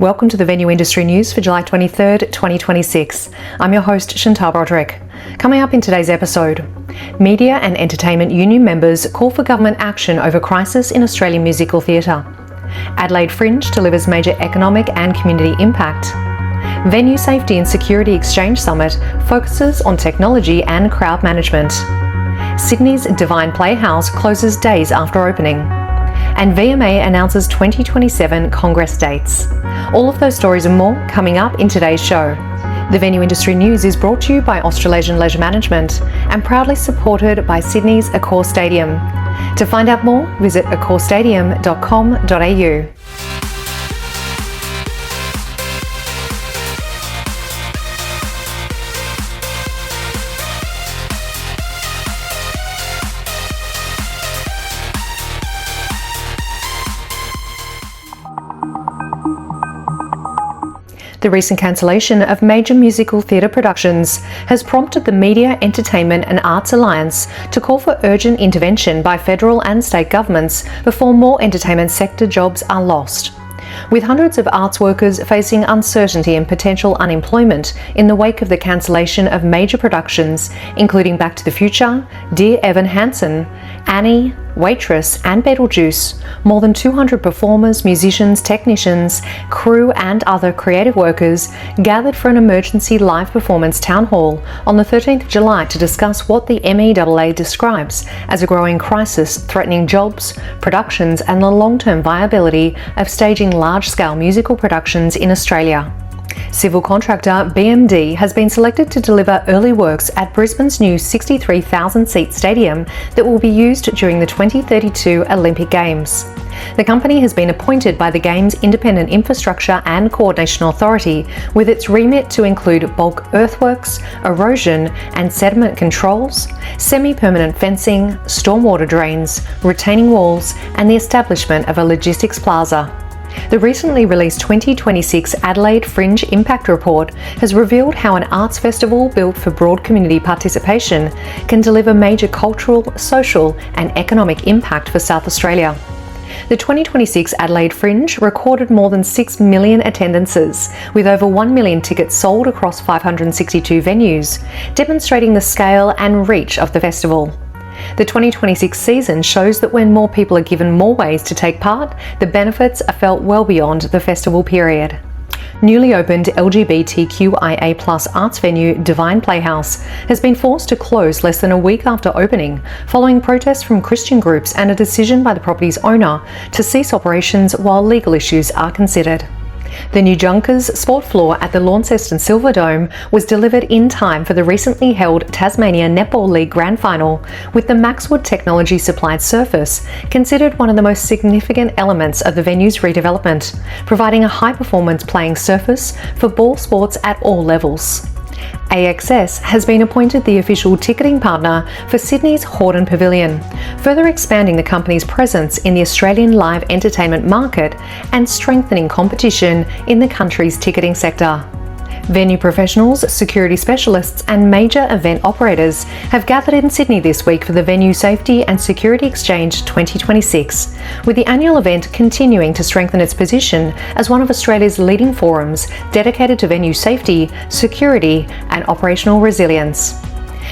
Welcome to the Venue Industry News for July 23rd, 2026. I'm your host, Chantal Brodrick. Coming up in today's episode, media and entertainment union members call for government action over crisis in Australian musical theatre. Adelaide Fringe delivers major economic and community impact. Venue Safety and Security Exchange Summit focuses on technology and crowd management. Sydney's Divine Playhouse closes days after opening. And VMA announces 2027 Congress dates. All of those stories and more coming up in today's show. The Venue Industry News is brought to you by Australasian Leisure Management and proudly supported by Sydney's Accor Stadium. To find out more, visit accorstadium.com.au. The recent cancellation of major musical theatre productions has prompted the Media, Entertainment and Arts Alliance to call for urgent intervention by federal and state governments before more entertainment sector jobs are lost. With hundreds of arts workers facing uncertainty and potential unemployment in the wake of the cancellation of major productions, including Back to the Future, Dear Evan Hansen, Annie, Waitress and Beetlejuice, more than 200 performers, musicians, technicians, crew and other creative workers gathered for an emergency live performance town hall on the 13th of July to discuss what the MEAA describes as a growing crisis threatening jobs, productions and the long-term viability of staging large-scale musical productions in Australia. Civil contractor BMD has been selected to deliver early works at Brisbane's new 63,000-seat stadium that will be used during the 2032 Olympic Games. The company has been appointed by the Games Independent Infrastructure and Coordination Authority, with its remit to include bulk earthworks, erosion and sediment controls, semi-permanent fencing, stormwater drains, retaining walls and the establishment of a logistics plaza. The recently released 2026 Adelaide Fringe Impact Report has revealed how an arts festival built for broad community participation can deliver major cultural, social and economic impact for South Australia. The 2026 Adelaide Fringe recorded more than 6 million attendances, with over 1 million tickets sold across 562 venues, demonstrating the scale and reach of the festival. The 2026 season shows that when more people are given more ways to take part, the benefits are felt well beyond the festival period. Newly opened LGBTQIA+ arts venue Divine Playhouse has been forced to close less than a week after opening, following protests from Christian groups and a decision by the property's owner to cease operations while legal issues are considered. The new Junkers sport floor at the Launceston Silver Dome was delivered in time for the recently held Tasmania Netball League Grand Final, with the Maxwood technology supplied surface considered one of the most significant elements of the venue's redevelopment, providing a high-performance playing surface for ball sports at all levels. AXS has been appointed the official ticketing partner for Sydney's Hordern Pavilion, further expanding the company's presence in the Australian live entertainment market and strengthening competition in the country's ticketing sector. Venue professionals, security specialists and major event operators have gathered in Sydney this week for the Venue Safety and Security Exchange 2026, with the annual event continuing to strengthen its position as one of Australia's leading forums dedicated to venue safety, security and operational resilience.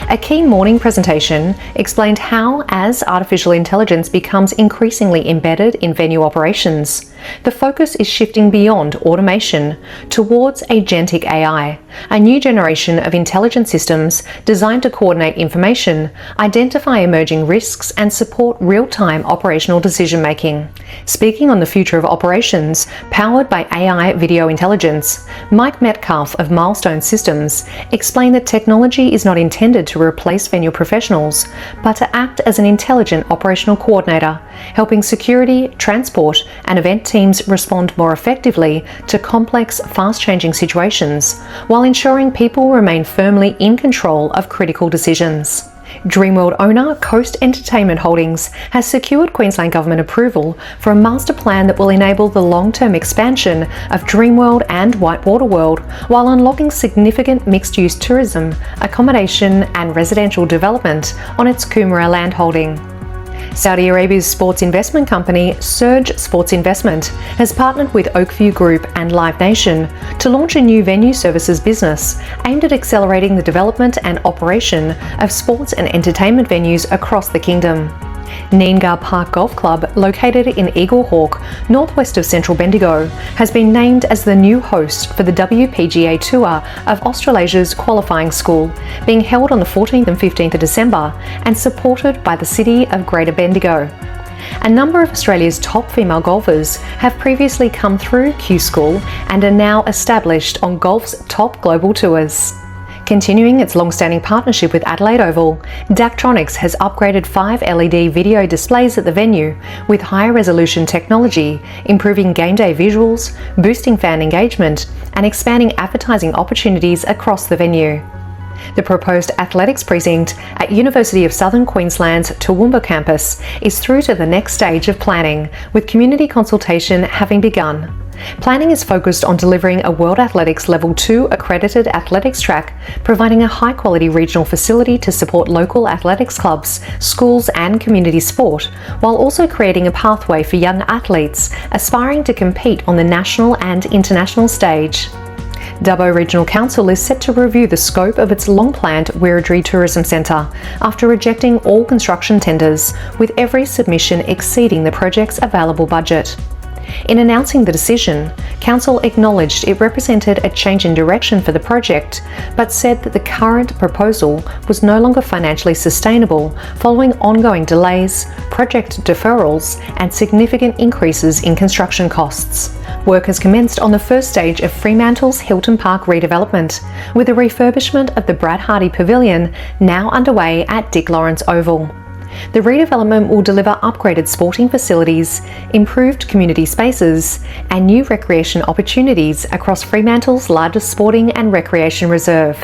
A key morning presentation explained how, as artificial intelligence becomes increasingly embedded in venue operations, the focus is shifting beyond automation towards agentic AI, a new generation of intelligent systems designed to coordinate information, identify emerging risks, and support real-time operational decision-making. Speaking on the future of operations, powered by AI video intelligence, Mike Metcalf of Milestone Systems explained that technology is not intended to replace venue professionals, but to act as an intelligent operational coordinator, helping security, transport, and event teams respond more effectively to complex, fast-changing situations, while ensuring people remain firmly in control of critical decisions. Dreamworld owner Coast Entertainment Holdings has secured Queensland Government approval for a master plan that will enable the long-term expansion of Dreamworld and Whitewater World while unlocking significant mixed-use tourism, accommodation and residential development on its Coomera land holding. Saudi Arabia's sports investment company, Surge Sports Investment, has partnered with Oakview Group and Live Nation to launch a new venue services business aimed at accelerating the development and operation of sports and entertainment venues across the kingdom. Neengar Park Golf Club, located in Eaglehawk, northwest of central Bendigo, has been named as the new host for the WPGA Tour of Australasia's qualifying school, being held on the 14th and 15th of December and supported by the City of Greater Bendigo. A number of Australia's top female golfers have previously come through Q School and are now established on golf's top global tours. Continuing its long-standing partnership with Adelaide Oval, Daktronics has upgraded 5 LED video displays at the venue with higher resolution technology, improving game day visuals, boosting fan engagement, and expanding advertising opportunities across the venue. The proposed athletics precinct at University of Southern Queensland's Toowoomba campus is through to the next stage of planning, with community consultation having begun. Planning is focused on delivering a World Athletics Level 2 accredited athletics track, providing a high-quality regional facility to support local athletics clubs, schools and community sport, while also creating a pathway for young athletes aspiring to compete on the national and international stage. Dubbo Regional Council is set to review the scope of its long-planned Wiradjuri Tourism Centre after rejecting all construction tenders, with every submission exceeding the project's available budget. In announcing the decision, Council acknowledged it represented a change in direction for the project, but said that the current proposal was no longer financially sustainable following ongoing delays, project deferrals, and significant increases in construction costs. Work has commenced on the first stage of Fremantle's Hilton Park redevelopment, with the refurbishment of the Brad Hardy Pavilion now underway at Dick Lawrence Oval. The redevelopment will deliver upgraded sporting facilities, improved community spaces, and new recreation opportunities across Fremantle's largest sporting and recreation reserve.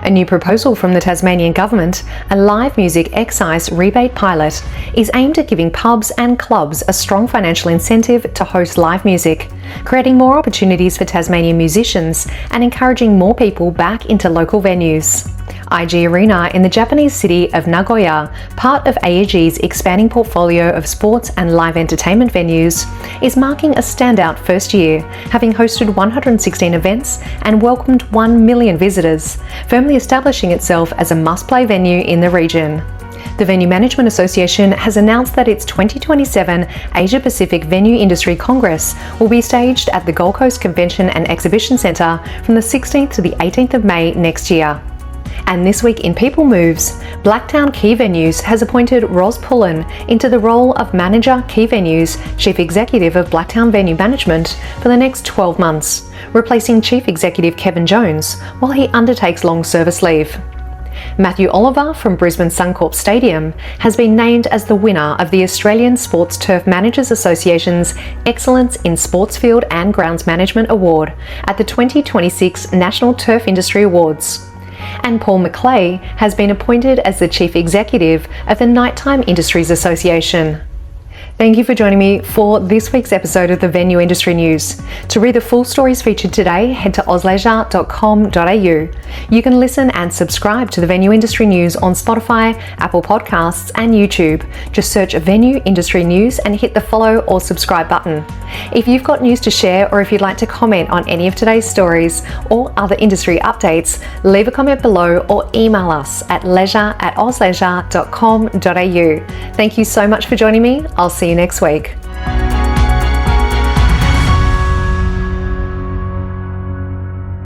A new proposal from the Tasmanian Government, a live music excise rebate pilot, is aimed at giving pubs and clubs a strong financial incentive to host live music, creating more opportunities for Tasmanian musicians and encouraging more people back into local venues. IG Arena in the Japanese city of Nagoya, part of AEG's expanding portfolio of sports and live entertainment venues, is marking a standout first year, having hosted 116 events and welcomed 1 million visitors, firmly establishing itself as a must-play venue in the region. The Venue Management Association has announced that its 2027 Asia Pacific Venue Industry Congress will be staged at the Gold Coast Convention and Exhibition Centre from the 16th to the 18th of May next year. And this week in People Moves, Blacktown Key Venues has appointed Ros Pullen into the role of Manager Key Venues, Chief Executive of Blacktown Venue Management for the next 12 months, replacing Chief Executive Kevin Jones while he undertakes long service leave. Matthew Oliver from Brisbane Suncorp Stadium has been named as the winner of the Australian Sports Turf Managers Association's Excellence in Sports Field and Grounds Management Award at the 2026 National Turf Industry Awards. And Paul McClay has been appointed as the Chief Executive of the Nighttime Industries Association. Thank you for joining me for this week's episode of the Venue Industry News. To read the full stories featured today, head to ausleisure.com.au. You can listen and subscribe to the Venue Industry News on Spotify, Apple Podcasts and YouTube. Just search Venue Industry News and hit the follow or subscribe button. If you've got news to share or if you'd like to comment on any of today's stories or other industry updates, leave a comment below or email us at leisure@ausleisure.com.au. Thank you so much for joining me. I'll see you next week.